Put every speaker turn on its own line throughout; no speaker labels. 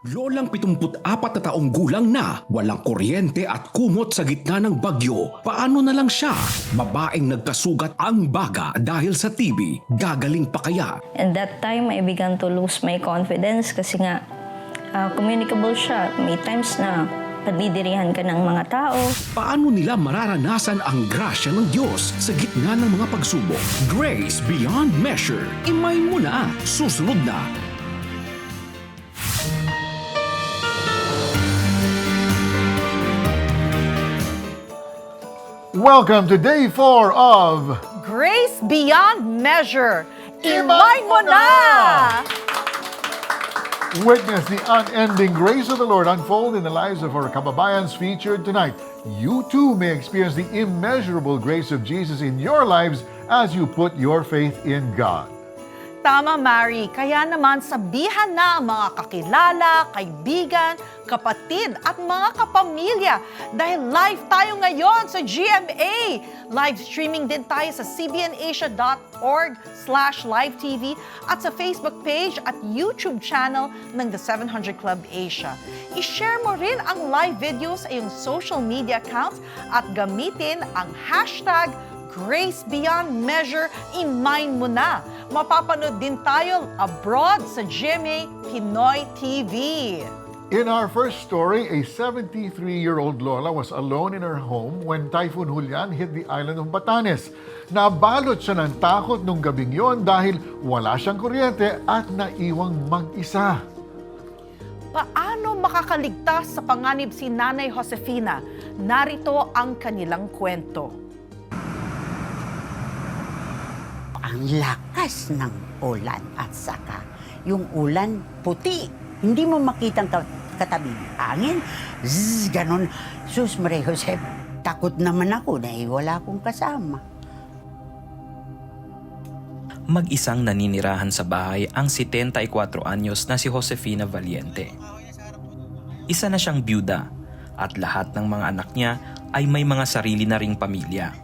Lolang 74 na taong gulang na, walang kuryente at kumot sa gitna ng bagyo. Paano na lang siya? Babaeng nagkasugat ang baga dahil sa TB. Gagaling pa kaya?
And that time, I began to lose my confidence kasi nga, communicable siya. May times na padidirihan ka ng mga tao.
Paano nila mararanasan ang grasya ng Diyos sa gitna ng mga pagsubok? Grace Beyond Measure. Imay mo na. Susunod na.
Welcome to day 4 of
Grace Beyond Measure.
Imay mo na!
na!
Witness the unending grace of the Lord unfold in the lives of our kababayans featured tonight. You too may experience the immeasurable grace of Jesus in your lives as you put your faith in God.
Tama, Mary. Kaya naman sabihan na ang mga kakilala, kaibigan, kapatid at mga kapamilya dahil live tayo ngayon sa GMA. Live streaming din tayo sa cbnasia.org/live-tv at sa Facebook page at YouTube channel ng The 700 Club Asia. I-share mo rin ang live videos sa iyong social media accounts at gamitin ang hashtag Grace Beyond Measure, imay mo na. Mapapanood din tayo abroad sa GMA Pinoy TV.
In our first story, a 73-year-old Lola was alone in her home when Typhoon Julian hit the island of Batanes. Nabalot siya ng takot nung gabing yon dahil wala siyang kuryente at naiwang mag-isa.
Paano makakaligtas sa panganib si Nanay Josefina? Narito ang kanilang kwento.
Ang lakas ng ulan at saka yung ulan puti. Hindi mo makitang katabi. Hangin, zzz, ganun. Sus, Maria Jose, takot naman ako dahil wala akong kasama.
Mag-isang naninirahan sa bahay ang 74 anyos na si Josefina Valiente. Isa na siyang byuda at lahat ng mga anak niya ay may mga sarili na ring pamilya.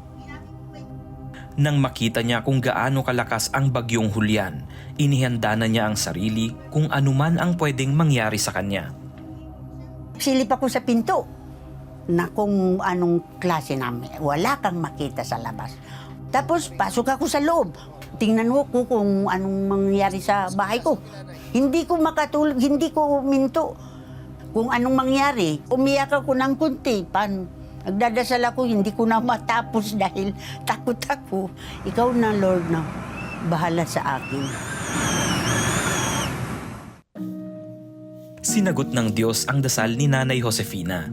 Nang makita niya kung gaano kalakas ang bagyong Julian, inihanda na niya ang sarili kung anuman ang pwedeng mangyari sa kanya.
Silip ako sa pinto na kung anong klase namin. Wala kang makita sa labas. Tapos pasok ako sa loob. Tingnan mo ko kung anong mangyari sa bahay ko. Hindi ko makatulog, hindi ko minto. Kung anong mangyari, umiyak ako ng kunti. Nagdadasal ako, hindi ko na matapos dahil takot ako. Ikaw na, Lord, na bahala sa akin.
Sinagot ng Diyos ang dasal ni Nanay Josefina.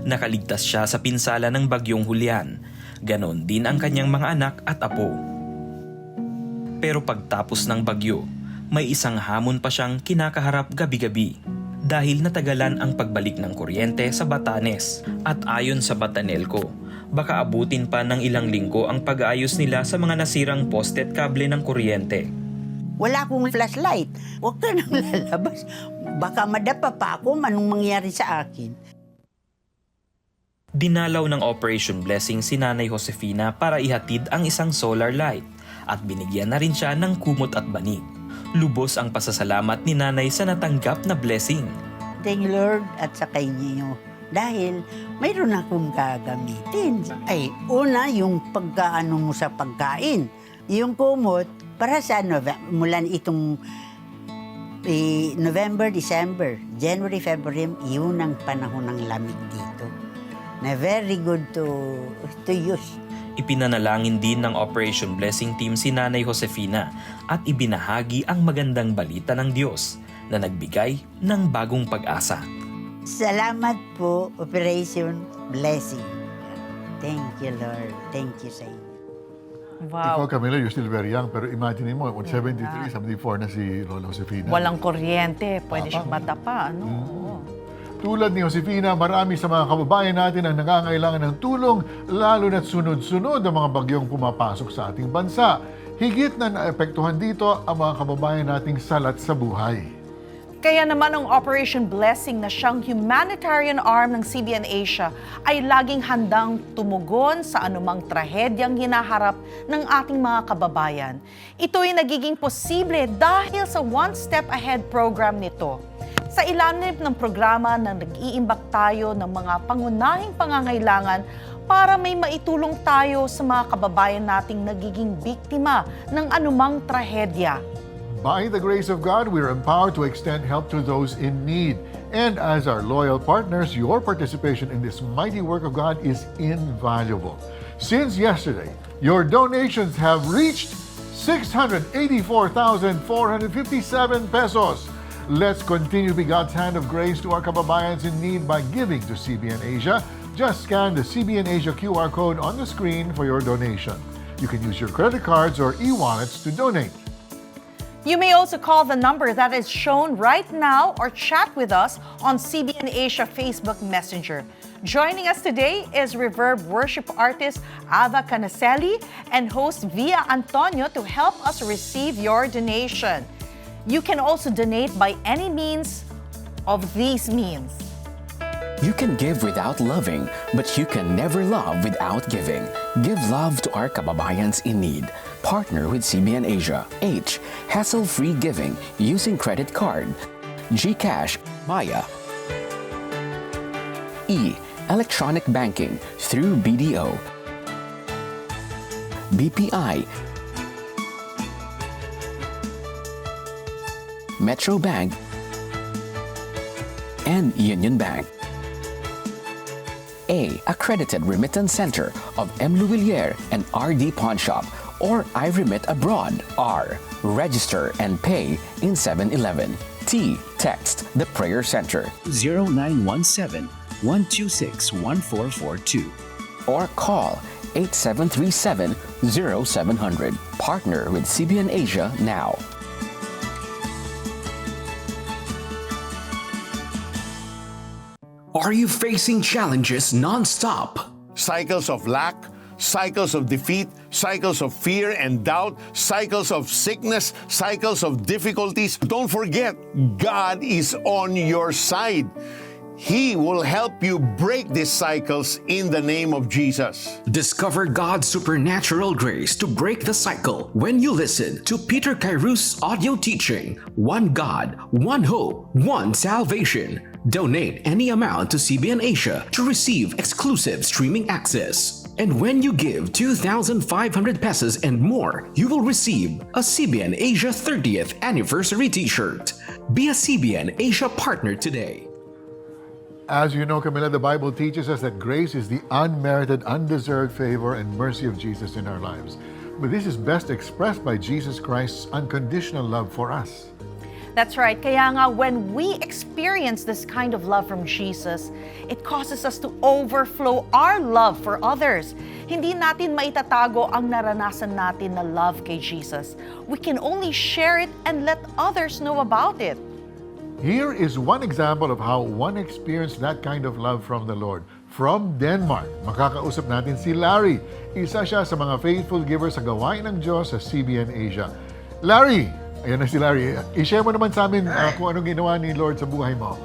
Nakaligtas siya sa pinsala ng bagyong Julian. Ganon din ang kanyang mga anak at apo. Pero pagtapos ng bagyo, may isang hamon pa siyang kinakaharap gabi-gabi. Dahil natagalan ang pagbalik ng kuryente sa Batanes at ayon sa Batanelco, baka abutin pa ng ilang linggo ang pag-aayos nila sa mga nasirang poste at kable ng kuryente.
Wala akong flashlight. Huwag ka nang lalabas. Baka madapa pa ako anong mangyari sa akin.
Dinalaw ng Operation Blessing si Nanay Josefina para ihatid ang isang solar light at binigyan na rin siya ng kumot at banig. Lubos ang pasasalamat ni Nanay sa natanggap na blessing.
Thank you, Lord, at sa inyo. Dahil mayroon akong gagamitin. Ay, una, yung pagkaano mo sa pagkain. Yung kumot, para sa mula itong November, December, January, February, yun ang panahon ng lamig dito. Na very good to use.
Ipinanalangin din ng Operation Blessing Team si Nanay Josefina at ibinahagi ang magandang balita ng Diyos na nagbigay ng bagong pag-asa.
Salamat po, Operation Blessing. Thank you, Lord. Thank you sa inyo.
Ikaw,
Wow.
Camila, you're still very young, pero imagine mo, 73, 74 na si Lola Josefina.
Walang kuryente, pwede siyang madapa. Ano?
Tulad ni Josefina, marami sa mga kababayan natin ang nangangailangan ng tulong, lalo na't sunod-sunod ang mga bagyong pumapasok sa ating bansa. Higit na naapektuhan dito ang mga kababayan nating salat sa buhay.
Kaya naman ang Operation Blessing na siyang humanitarian arm ng CBN Asia ay laging handang tumugon sa anumang trahedyang hinaharap ng ating mga kababayan. Ito ay nagiging posible dahil sa One Step Ahead program nito. Sa ilalim ng programa na nag-iimbak tayo ng mga pangunahing pangangailangan para may maitulong tayo sa mga kababayan nating nagiging biktima ng anumang trahedya.
By the grace of God, we are empowered to extend help to those in need. And as our loyal partners, your participation in this mighty work of God is invaluable. Since yesterday, your donations have reached 684,457 pesos. Let's continue to be God's hand of grace to our kababayans in need by giving to CBN Asia. Just scan the CBN Asia QR code on the screen for your donation. You can use your credit cards or e-wallets to donate.
You may also call the number that is shown right now or chat with us on CBN Asia Facebook Messenger. Joining us today is Reverb worship artist Ava Canaselli and host Via Antonio to help us receive your donation. You can also donate by any means of these means.
You can give without loving, but you can never love without giving. Give love to our kababayans in need. Partner with CBN Asia. H. Hassle-free giving using credit card. GCash, Maya. E. Electronic banking through BDO. BPI. Metro Bank. And Union Bank. A. Accredited remittance center of M. Luwilier and RD Pawn Shop or I Remit Abroad. R. Register and pay in 7-Eleven. T. Text the Prayer Center
0917-126-1442.
or call 8737-0700. Partner with CBN Asia now. Are you facing challenges non-stop?
Cycles of lack, cycles of defeat, cycles of fear and doubt, cycles of sickness, cycles of difficulties. Don't forget, God is on your side. He will help you break these cycles in the name of Jesus.
Discover God's supernatural grace to break the cycle when you listen to Peter Kairou's audio teaching, One God, One Hope, One Salvation. Donate any amount to CBN Asia to receive exclusive streaming access. And when you give 2,500 pesos and more, you will receive a CBN Asia 30th Anniversary T-shirt. Be a CBN Asia partner today.
As you know, Camila, the Bible teaches us that grace is the unmerited, undeserved favor and mercy of Jesus in our lives. But this is best expressed by Jesus Christ's unconditional love for us.
That's right. Kaya nga, when we experience this kind of love from Jesus, it causes us to overflow our love for others. Hindi natin maitatago ang naranasan natin na love kay Jesus. We can only share it and let others know about it.
Here is one example of how one experienced that kind of love from the Lord. From Denmark, makakausap natin si Larry. Isa siya sa mga faithful givers sa gawain ng Diyos sa CBN Asia. Larry! Ayan na si Larry. I-share mo naman sa amin kung anong ginawa ni Lord sa buhay mo.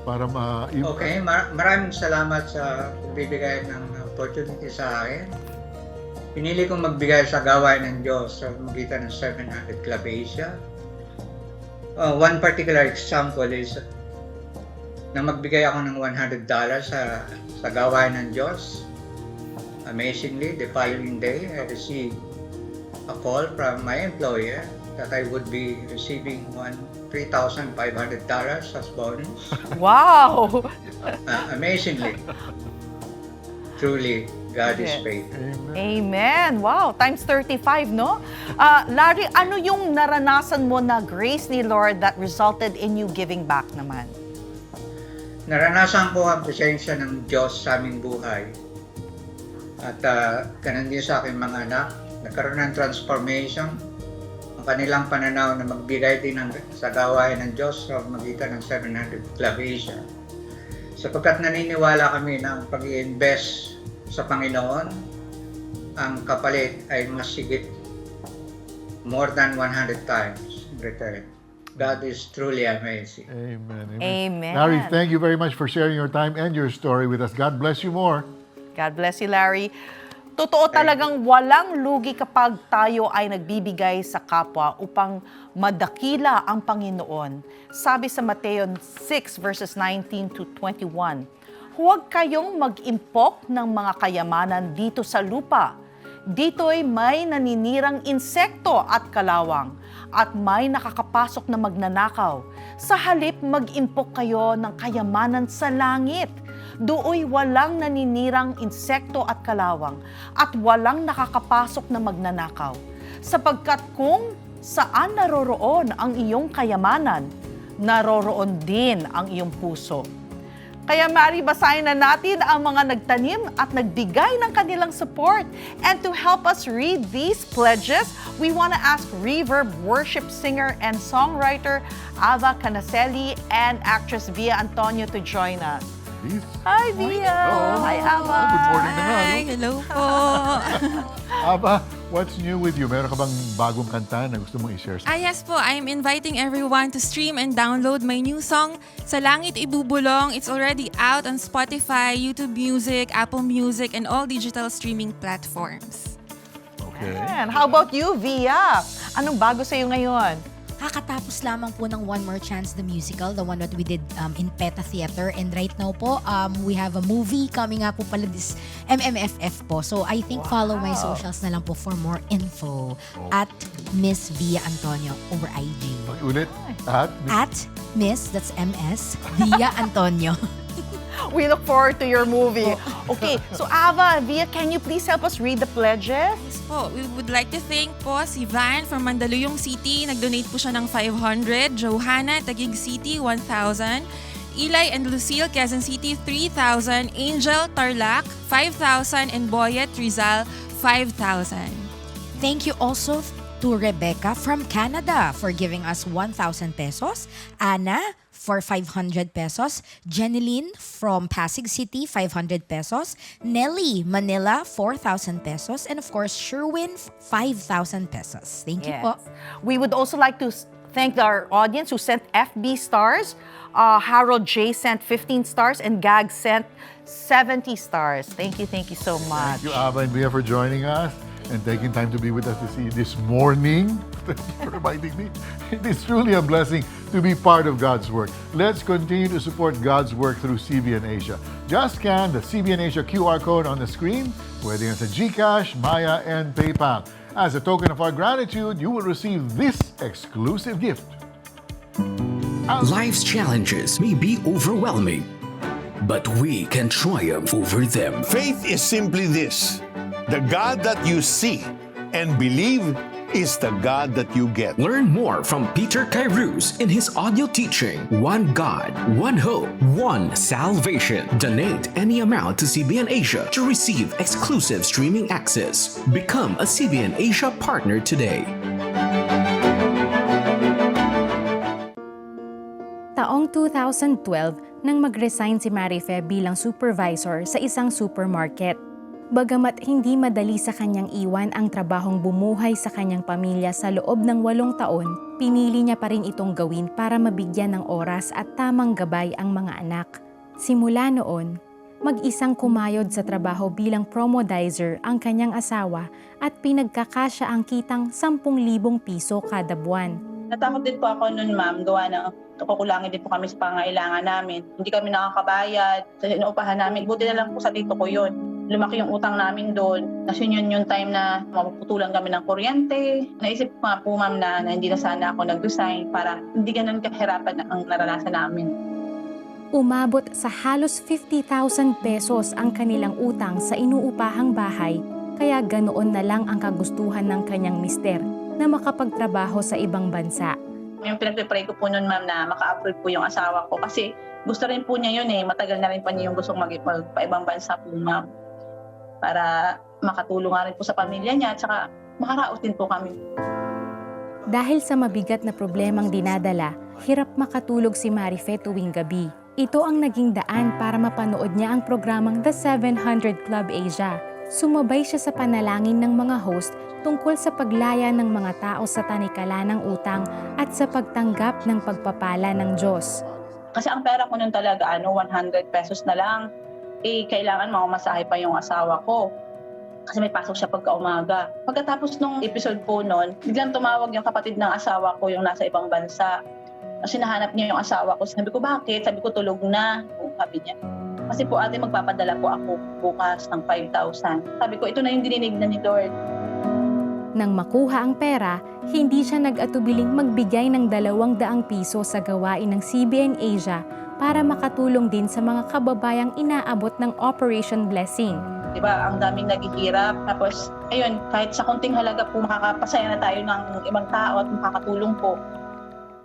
Para
Okay, maraming salamat sa pagbibigay ng opportunity sa akin. Pinili kong magbigay sa gawain ng Diyos sa magitan ng 700 Club Asia. One particular example is na magbigay ako ng $100 sa gawain ng Diyos. Amazingly, the following day, I received a call from my employer that I would be receiving $3,500 as bonus.
Wow!
Amazingly. Truly, God is faithful.
Amen. Wow, times 35, no? Larry, ano yung naranasan mo na grace ni Lord that resulted in you giving back naman?
Naranasan ko ang presensya ng Diyos sa aming buhay. At ganun din sa aking mga anak, nagkaroon ng transformation. Ang kanilang pananaw na magbigay din sa gawain ng Diyos sa magitan ng 700 Club Asia. Sapagkat naniniwala kami na ang pag-i-invest sa Panginoon, ang kapalit ay mas higit more than 100 times in return. God is truly amazing.
Amen.
Amen.
Larry, thank you very much for sharing your time and your story with us. God bless you more.
God bless you, Larry. Totoo talagang walang lugi kapag tayo ay nagbibigay sa kapwa upang madakila ang Panginoon. Sabi sa Mateo 6 verses 19 to 21, huwag kayong mag-impok ng mga kayamanan dito sa lupa. Dito'y may naninirang insekto at kalawang, at may nakakapasok na magnanakaw. Sa halip, mag-impok kayo ng kayamanan sa langit. Dooy walang naninirang insekto at kalawang, at walang nakakapasok na magnanakaw. Sapagkat kung saan naroroon ang iyong kayamanan, naroroon din ang iyong puso. Kaya Mari, basahin na natin ang mga nagtanim at nagbigay ng kanilang support. And to help us read these pledges, we want to ask Reverb worship singer and songwriter Ava Canaselli and actress Via Antonio to join us.
Please.
Hi, Via! Hi, Ava!
Good morning na nga, no?
Hi, hello po.
Aba, what's new with you? Meron ka bang bagong kanta na gusto mong i-share sa
Yes po, I'm inviting everyone to stream and download my new song, Sa Langit Ibubulong. It's already out on Spotify, YouTube Music, Apple Music, and all digital streaming platforms.
Okay.
And how about you, Via? Anong bago sa'yo ngayon?
Kakatapos lamang po ng One More Chance the musical, the one that we did in PETA Theater. And right now po, we have a movie coming up po pala this MMFF po. So I think follow my socials na lang po for more info at Miss Via Antonio over IG.
Ulit,
At Miss, that's MS, Via Antonio.
We look forward to your movie. Okay, so Ava, Via, can you please help us read the pledges?
Yes po, we would like to thank po si Van from Mandaluyong City. Nag-donate po siya ng 500. Johanna, Taguig City, 1,000. Eli and Lucille, Quezon City, 3,000. Angel, Tarlac, 5,000. And Boyet, Rizal, 5,000.
Thank you also to Rebecca from Canada for giving us 1,000 pesos. Anna for 500 pesos. Jeneline from Pasig City, 500 pesos. Nelly, Manila, 4,000 pesos. And of course, Sherwin, 5,000 pesos. Thank you po.
We would also like to thank our audience who sent FB stars. Harold J sent 15 stars and Gag sent 70 stars. Thank you so much.
Thank you, Ava and Via, for joining us and taking time to be with us this morning. Thank you for reminding me. It is truly a blessing to be part of God's work. Let's continue to support God's work through CBN Asia. Just scan the CBN Asia QR code on the screen, pwede yan sa GCash, Maya, and PayPal. As a token of our gratitude, you will receive this exclusive gift.
Life's challenges may be overwhelming, but we can triumph over them.
Faith is simply this: the God that you see and believe is the God that you get.
Learn more from Peter Kairouz in his audio teaching, One God, One Hope, One Salvation. Donate any amount to CBN Asia to receive exclusive streaming access. Become a CBN Asia partner today.
Taong 2012 nang mag-resign si Marife bilang supervisor sa isang supermarket. Bagamat hindi madali sa kanyang iwan ang trabahong bumuhay sa kanyang pamilya sa loob ng 8 taon, pinili niya pa rin itong gawin para mabigyan ng oras at tamang gabay ang mga anak. Simula noon, mag-isang kumayod sa trabaho bilang promodizer ang kanyang asawa at pinagkakasya ang kitang 10,000 piso kada buwan.
Natakot din po ako noon, ma'am, gawa na kukulangin din po kami sa pangailangan namin. Hindi kami nakakabayad sa inuupahan namin. Buti na lang po sa tito ko yun. Lumaki yung utang namin doon. Kasi yun yung time na mapuputulan kami ng kuryente. Naisip ko nga po, ma'am, na hindi na sana ako nag-resign para hindi ganun kahirapan ang naranasan namin.
Umabot sa halos 50,000 pesos ang kanilang utang sa inuupahang bahay, kaya ganoon na lang ang kagustuhan ng kanyang mister na makapagtrabaho sa ibang bansa.
Yung pinagpipray ko po noon, ma'am, na maka-approve po yung asawa ko kasi gusto rin po niya yun eh. Matagal na rin pa niya yung gustong magpa-ibang bansa po, ma'am. Para makatulong nga rin po sa pamilya niya at saka makaraos din po kami.
Dahil sa mabigat na problemang dinadala, hirap makatulog si Marife tuwing gabi. Ito ang naging daan para mapanood niya ang programang The 700 Club Asia. Sumabay siya sa panalangin ng mga host tungkol sa paglaya ng mga tao sa tanikala ng utang at sa pagtanggap ng pagpapala ng Diyos.
Kasi ang pera ko nun talaga, 100 pesos na lang. Kailangan mamasahe pa yung asawa ko. kasi may pasok siya pagka-umaga. Pagkatapos nung episode po noon, biglang tumawag yung kapatid ng asawa ko yung nasa ibang bansa. Kasi nahanap niya yung asawa ko. Sabi ko, bakit? Sabi ko, tulog na. Sabi niya, kasi po ate, magpapadala po ako bukas ng 5,000. Sabi ko, ito na yung dininig na ni Lord.
Nang makuha ang pera, hindi siya nag-atubiling magbigay ng 200 piso sa gawain ng CBN Asia para makatulong din sa mga kababayang inaabot ng Operation Blessing.
Diba, ang daming naghihirap. Tapos, ayun, kahit sa konting halaga po, makakapasaya na tayo ng ibang tao at makakatulong po.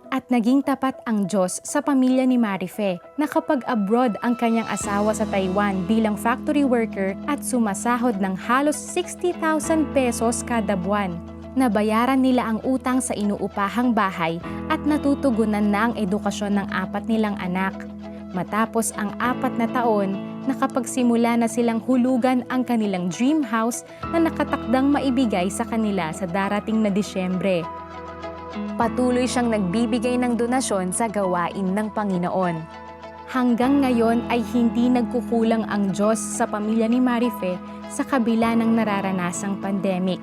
At naging tapat ang Diyos sa pamilya ni Marife na kapag abroad ang kanyang asawa sa Taiwan bilang factory worker at sumasahod ng halos 60,000 pesos kada buwan. Nabayaran nila ang utang sa inuupahang bahay at natutugunan na ang edukasyon ng 4 nilang anak. Matapos ang 4 na taon, nakapagsimula na silang hulugan ang kanilang dream house na nakatakdang maibigay sa kanila sa darating na Disyembre. Patuloy siyang nagbibigay ng donasyon sa gawain ng Panginoon. Hanggang ngayon ay hindi nagkukulang ang Diyos sa pamilya ni Marife sa kabila ng nararanasang pandemic.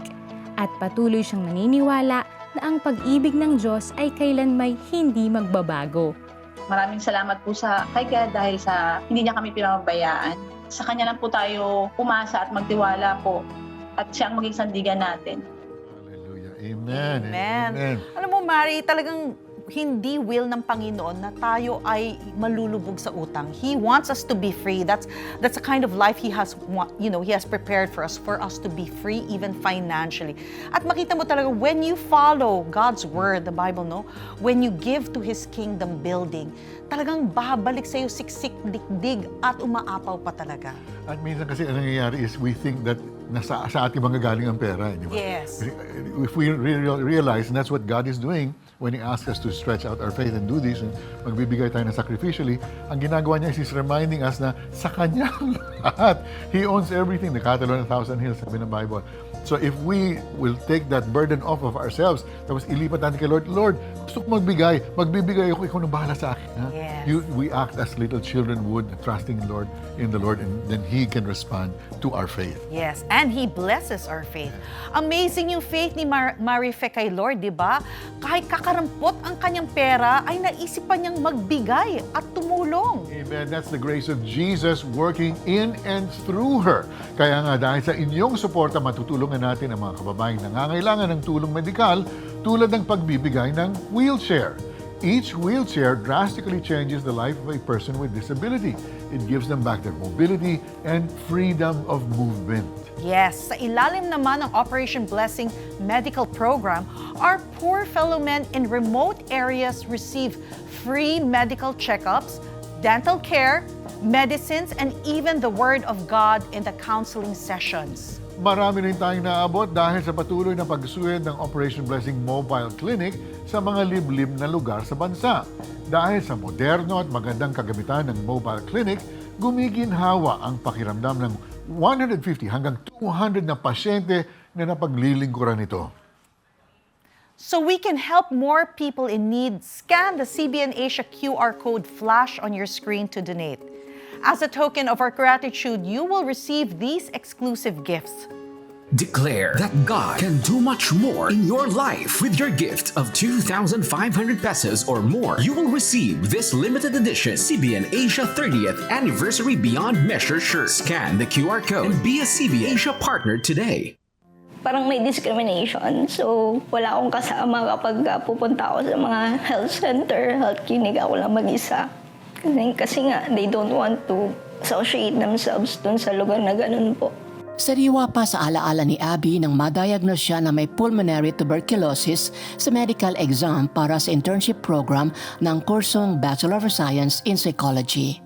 At patuloy siyang naniniwala na ang pag-ibig ng Diyos ay kailanmay hindi magbabago.
Maraming salamat po kay God dahil sa hindi niya kami pinababayaan. Sa Kanya lang po tayo umasa at magtiwala po at siya ang maging sandigan natin.
Amen.
Amen.
Amen.
Alam mo, Mari, talagang hindi will ng Panginoon na tayo ay malulubog sa utang. He wants us to be free. That's the kind of life He has, He has prepared for us to be free even financially. At makita mo talaga, when you follow God's word, the Bible, no? When you give to His kingdom building, talagang babalik sa'yo siksik, dikdig, at umaapaw pa talaga.
At minsan kasi ang nangyayari is we think that sa ating mga galing ang pera, di ba?
Yes.
If we realize, and that's what God is doing when He asks us to stretch out our faith and do this, and magbibigay tayo na sacrificially, ang ginagawa niya is He's reminding us na sa Kanya lahat. He owns everything. The cattle on 1,000 hills, sabi ng Bible. So if we will take that burden off of ourselves, tapos ilipat natin kay Lord, Lord, gusto ko magbigay ako, ikaw na bahala sa akin. Ha?
Yes.
We act as little children would, trusting in the Lord, and then He can respond to our faith.
Yes, and He blesses our faith. Amazing yung faith ni Marife kay Lord, di ba? Kahit kakarampot ang kanyang pera, ay naisip pa niyang magbigay at tumulong.
Amen. That's the grace of Jesus working in and through her. Kaya nga dahil sa inyong suporta, matutulungan natin ang mga kababayang nangangailangan ng tulong medikal tulad ng pagbibigay ng wheelchair. Each wheelchair drastically changes the life of a person with disability. It gives them back their mobility and freedom of movement.
Yes, sa ilalim naman ng Operation Blessing Medical Program, our poor fellow men in remote areas receive free medical checkups, dental care, medicines, and even the Word of God in the counseling sessions.
Marami rin tayong naabot dahil sa patuloy na pagsuwed ng Operation Blessing Mobile Clinic sa mga liblib na lugar sa bansa. Dahil sa moderno at magandang kagamitan ng mobile clinic, gumiginhawa ang pakiramdam ng 150 hanggang 200 na pasyente na napaglilingkuran nito.
So we can help more people in need, scan the CBN Asia QR code flash on your screen to donate. As a token of our gratitude, you will receive these exclusive gifts.
Declare that God can do much more in your life. With your gift of 2,500 pesos or more, you will receive this limited edition CBN Asia 30th Anniversary Beyond Measure shirt. Scan the QR code and be a CBN Asia partner today.
Parang may discrimination. So, wala akong kasama kapag pupunta ako sa mga health center, health clinic, ako lang mag-isa. Kasi nga, they don't want to associate themselves dun sa lugar na ganun po.
Sariwa pa sa alaala ni Abby nang ma-diagnose siya na may pulmonary tuberculosis sa medical exam para sa internship program ng kursong Bachelor of Science in Psychology.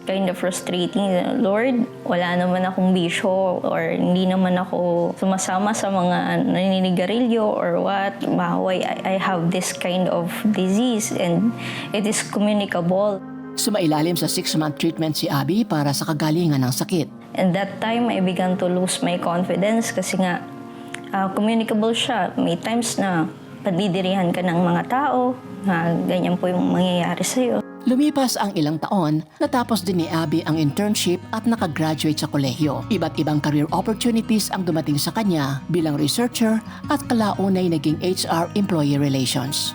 Kind of frustrating. Lord, wala naman akong bisyo or hindi naman ako sumasama sa mga naninigarilyo or what. Why I have this kind of disease and it is communicable.
Sumailalim sa 6-month treatment si Abby para sa kagalingan ng sakit.
And that time, I began to lose my confidence kasi nga communicable siya. May times na padidirihan ka ng mga tao, ganyan po yung mangyayari sa'yo.
Lumipas ang ilang taon, natapos din ni Abby ang internship at nakagraduate sa kolehiyo. Iba't ibang career opportunities ang dumating sa kanya bilang researcher at kalaunay naging HR Employee Relations.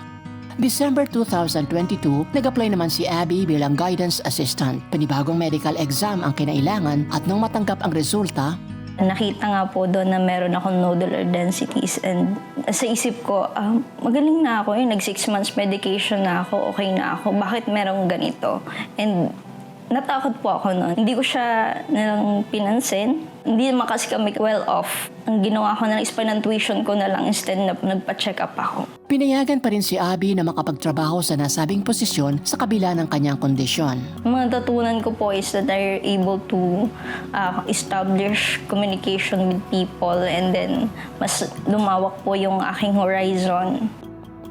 December 2022, nag-apply naman si Abby bilang guidance assistant. Panibagong medical exam ang kinailangan at nung matanggap ang resulta,
Nakita nga po doon na meron akong nodular densities and sa isip ko, magaling na ako, nag 6 months medication na ako, okay na ako, bakit merong ganito? And natakot po ako noon. Hindi ko siya nalang pinansin. Hindi naman kasi kami well off. Ang ginawa ko na lang is tuition ko na lang instead na nagpa-check up ako.
pinayagan pa rin si Abby na makapagtrabaho sa nasabing posisyon sa kabila ng kanyang kondisyon.
Mga natutunan ko po is that I'm able to establish communication with people and then mas lumawak po yung aking horizon.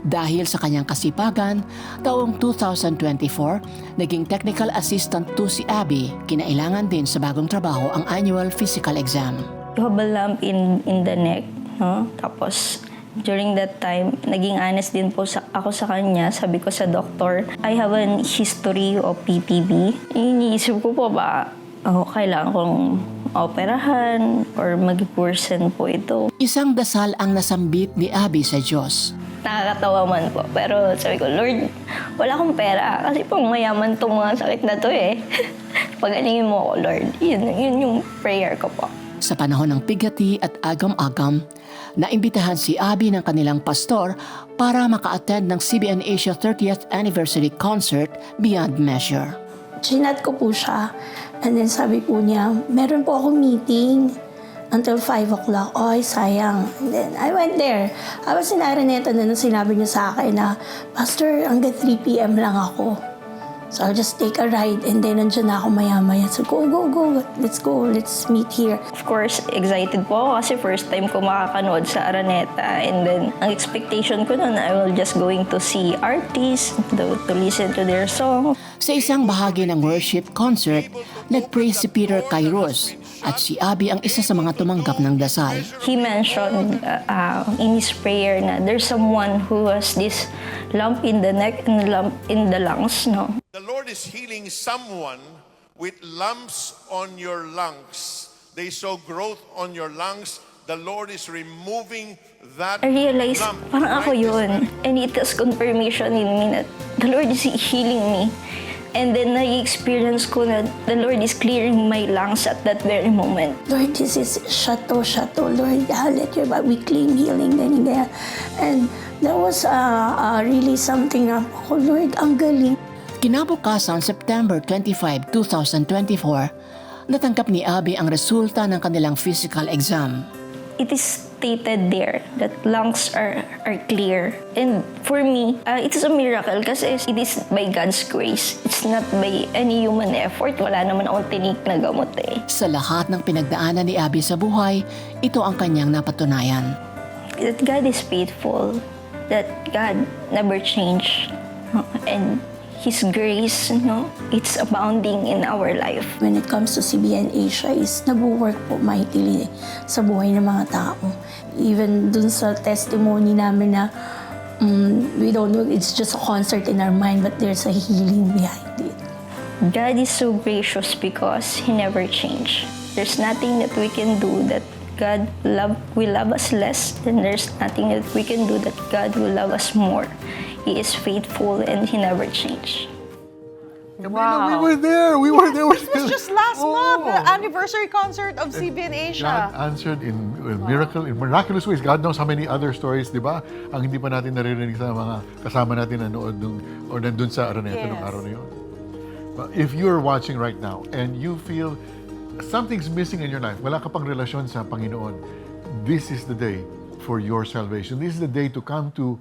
Dahil sa kanyang kasipagan, taong 2024, naging technical assistant to si Abby. Kinailangan din sa bagong trabaho ang annual physical exam.
You have a lump in the neck, no? Tapos during that time, naging honest din po ako sa kanya. Sabi ko sa doktor, I have a history of PTB. Iniisip ko po ba, kailangan kong operahan or mag-worsen po ito.
Isang dasal ang nasambit ni Abby sa Diyos.
Nakakatawa man po. Pero sabi ko, Lord, wala akong pera. Kasi pang mayaman itong mga sakit na to eh. Pagalingin mo ako, Lord. Yun yung prayer ko po.
Sa panahon ng pigati at agam-agam, naimbitahan si Abby ng kanilang pastor para maka-attend ng CBN Asia 30th Anniversary Concert Beyond Measure.
Chinat ko po siya. And then sabi po niya, meron po akong meeting until 5 o'clock. Oy, sayang. And then I went there. I was in Araneta na sinabi niya sa akin na, Pastor, hanggang 3 p.m. lang ako. So I'll just take a ride and then nandiyan na ako maya-maya. So go. Let's go. Let's meet here.
Of course, excited po ako kasi first time ko makakanood sa Araneta. And then, ang expectation ko nun, I will just going to see artists, to listen to their song.
Sa isang bahagi ng worship concert, nag-praise si Peter Kairos at si Abby ang isa sa mga tumanggap ng dasal.
He mentioned in his prayer na there's someone who has this lump in the neck and lump in the lungs, no?
The Lord is healing someone with lumps on your lungs. They saw growth on your lungs. The Lord is removing that
I realized,
lump.
parang ako yun. And it has confirmation in me that the Lord is healing me. And then na-experience ko na the Lord is clearing my lungs at that very moment.
Lord, this is shato. Lord, let your we claim healing. And that was really something na, Lord, ang galing.
Kinabukasan, September 25, 2024, natanggap ni Abby ang resulta ng kanilang physical exam.
It is stated there that lungs are clear. And for me, it is a miracle kasi it is by God's grace. It's not by any human effort. Wala naman akong tinik na gamot eh.
Sa lahat ng pinagdaanan ni Abby sa buhay, ito ang kanyang napatunayan.
That God is faithful. That God never changed. And His grace, it's abounding in our life.
When it comes to CBN Asia, is nag-work po mightily sa buhay ng mga tao. Even dun sa testimony namin na we don't know, it's just a concert in our mind, but there's a healing behind it.
God is so gracious because He never changed. There's nothing that we can do that God will love us less, and there's nothing that we can do that God will love us more. He is faithful and He never changed.
Wow. We were there.
This was just last month, the anniversary concert of CBN Asia.
God answered in miraculous ways. God knows how many other stories, di ba? Ang hindi pa natin naririnig sa mga kasama natin na nood or nandun sa Araneta nung araw na yun. But if you're watching right now and you feel something's missing in your life, wala ka pang relasyon sa Panginoon, this is the day for your salvation. This is the day to come to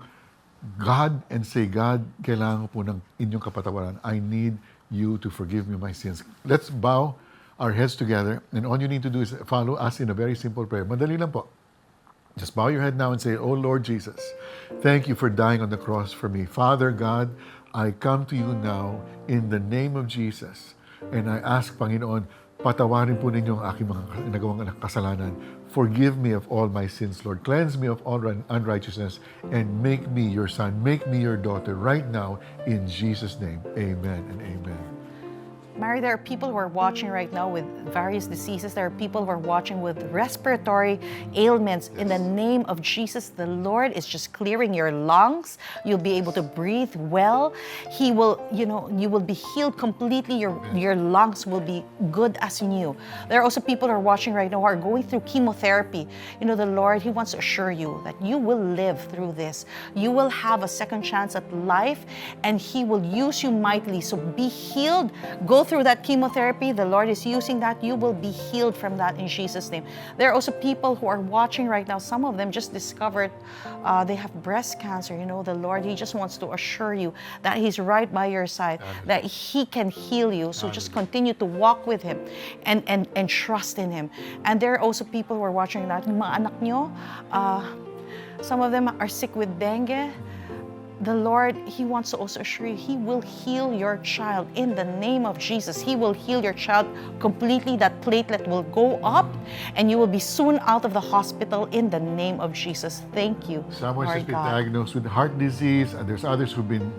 God and say, God, kailangan ko po ng inyong kapatawaran. I need you to forgive me my sins. Let's bow our heads together, and all you need to do is follow us in a very simple prayer. Madali lang po. Just bow your head now and say, Oh Lord Jesus, thank you for dying on the cross for me. Father God, I come to you now in the name of Jesus, and I ask, Panginoon, Patawarin po ninyo ang aking mga nagawang kasalanan. Forgive me of all my sins, Lord. Cleanse me of all unrighteousness and make me your son, make me your daughter right now in Jesus' name. Amen and amen.
Mary, there are people who are watching right now with various diseases. There are people who are watching with respiratory ailments. In the name of Jesus, the Lord is just clearing your lungs. You'll be able to breathe well. He will, you will be healed completely. Your lungs will be good as new. There are also people who are watching right now who are going through chemotherapy. The Lord, He wants to assure you that you will live through this. You will have a second chance at life, and He will use you mightily. So be healed. Go through that chemotherapy. The Lord is using that. You will be healed from that in Jesus' name. There are also people who are watching right now. Some of them just discovered they have breast cancer. The Lord, He just wants to assure you that He's right by your side, that He can heal you. So just continue to walk with Him and trust in Him. And there are also people who are watching that. Yung mga anak nyo, some of them are sick with dengue. The Lord, He wants to also assure you, He will heal your child in the name of Jesus. He will heal your child completely. That platelet will go up and you will be soon out of the hospital in the name of Jesus. Thank you,
Someone has
Lord
been
God.
diagnosed with heart disease, and there's others who've been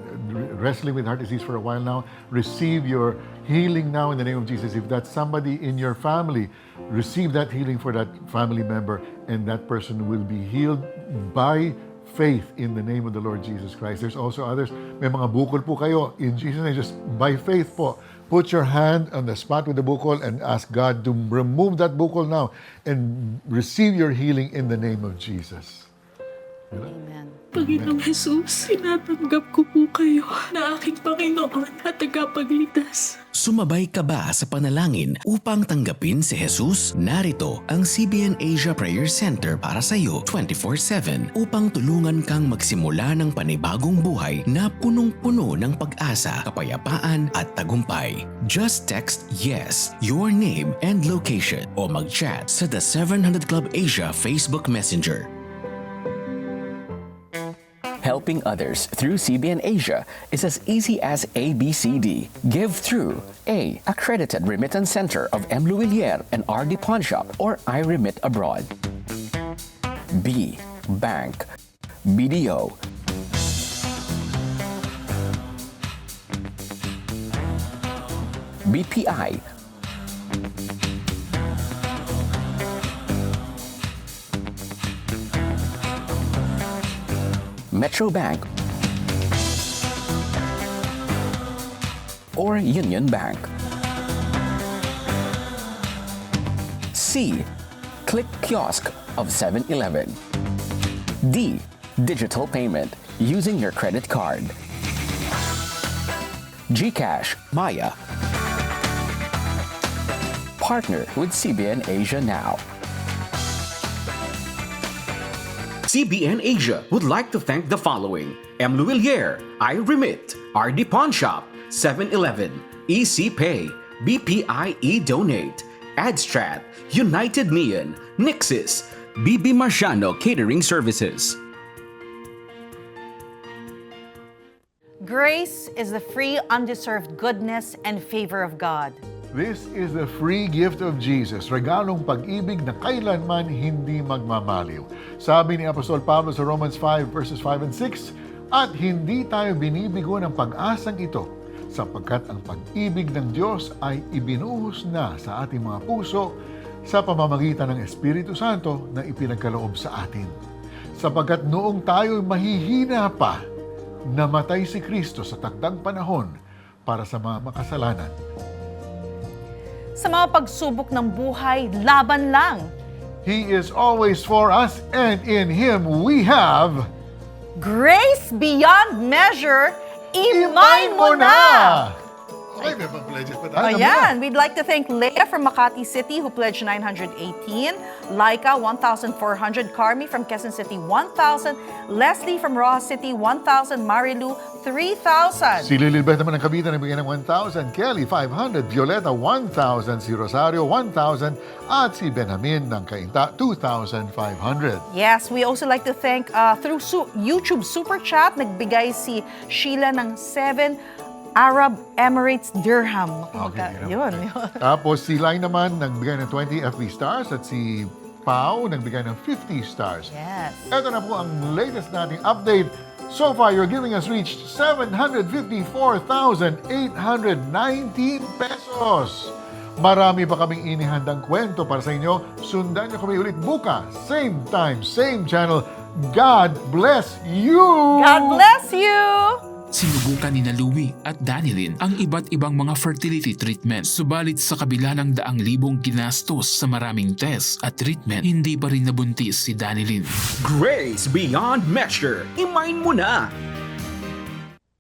wrestling with heart disease for a while now. Receive your healing now in the name of Jesus. If that's somebody in your family, receive that healing for that family member, and that person will be healed by faith in the name of the Lord Jesus Christ. There's also others, may mga bukol po kayo. In Jesus' name, just by faith po, put your hand on the spot with the bukol and ask God to remove that bukol now and receive your healing in the name of Jesus.
Amen.
Panginoong Jesus, sinatanggap ko po kayo na aking Panginoon at tagapagligtas.
Sumabay ka ba sa panalangin upang tanggapin si Jesus? Narito ang CBN Asia Prayer Center para sa iyo 24/7 upang tulungan kang magsimula ng panibagong buhay na punong-puno ng pag-asa, kapayapaan at tagumpay. Just text YES, your name and location o mag-chat sa The 700 Club Asia Facebook Messenger.
Helping others through CBN Asia is as easy as ABCD. Give through A. Accredited Remittance Center of M. Luwilier and RD Pawn Shop or iRemit Abroad. B. Bank. BDO. BPI. Metro Bank or Union Bank. C. Click Kiosk of 7-Eleven. D. Digital payment using your credit card. GCash, Maya. Partner with CBN Asia now.
CBN Asia would like to thank the following: M. Luwilier, iRemit, RD Pawn Shop, 7-Eleven, EC Pay, BPI eDonate, AdStrat, United Neon, Nixis, BB Marciano Catering Services.
Grace is the free, undeserved goodness and favor of God.
This is the free gift of Jesus, regalong pag-ibig na kailanman hindi magmamaliw. Sabi ni Apostol Pablo sa Romans 5 verses 5 and 6, at hindi tayo binibigo ng pag-asang ito, sapagkat ang pag-ibig ng Diyos ay ibinuhos na sa ating mga puso sa pamamagitan ng Espiritu Santo na ipinagkaloob sa atin. Sapagkat noong tayo'y mahihina pa, namatay si Kristo sa takdang panahon para sa mga makasalanan.
Sa mga pagsubok ng buhay, laban lang.
He is always for us, and in Him we have
grace beyond measure. Imay mo na!
Okay, may pang-pledges pa tayo.
Ayan, we'd like to thank Leah from Makati City who pledged 918, Laika 1,400, Carmi from Quezon City 1,000, Leslie from Rojas City 1,000, Marilu 3,000.
Si Lilibet naman ng Cavite nagbigay ng 1,000, Kelly 500, Violeta 1,000, si Rosario 1,000, at si Benjamin ng Cainta 2,500.
Yes, we also like to thank through YouTube Super Chat, nagbigay si Sheila ng 7 Arab Emirates dirham.
Okay,
Yun.
Tapos si Lai naman nagbigay ng 20 FB stars at si Pau nagbigay ng 50 stars.
Yes.
Ito na po ang latest nating update. So far, your giving has reached 754,819 pesos. Marami pa kaming inihandang kwento para sa inyo. Sundan niyo kami ulit bukas. Same time, same channel. God bless you!
God bless you!
Sinubukan ni Louie at Danilyn ang iba't ibang mga fertility treatment. Subalit sa kabila ng daang libong ginastos sa maraming test at treatment, hindi pa rin nabuntis si Danilyn.
Grace Beyond Measure. Imain mo na!